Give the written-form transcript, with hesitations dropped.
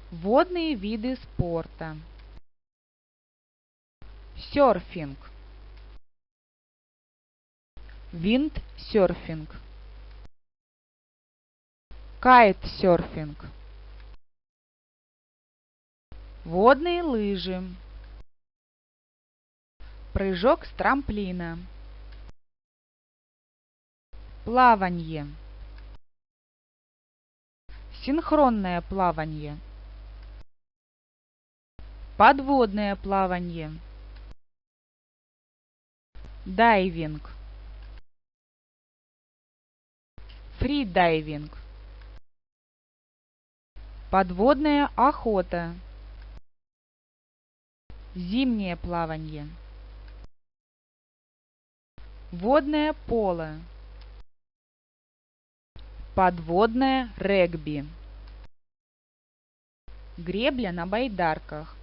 Водные виды спорта. Серфинг. Виндсерфинг. Кайтсерфинг. Водные лыжи. Прыжок с трамплина. Плаванье. Синхронное плаванье. Подводное плаванье. Дайвинг. Фридайвинг. Подводная охота. Зимнее плаванье. Водное поло. Подводное регби. Гребля на байдарках.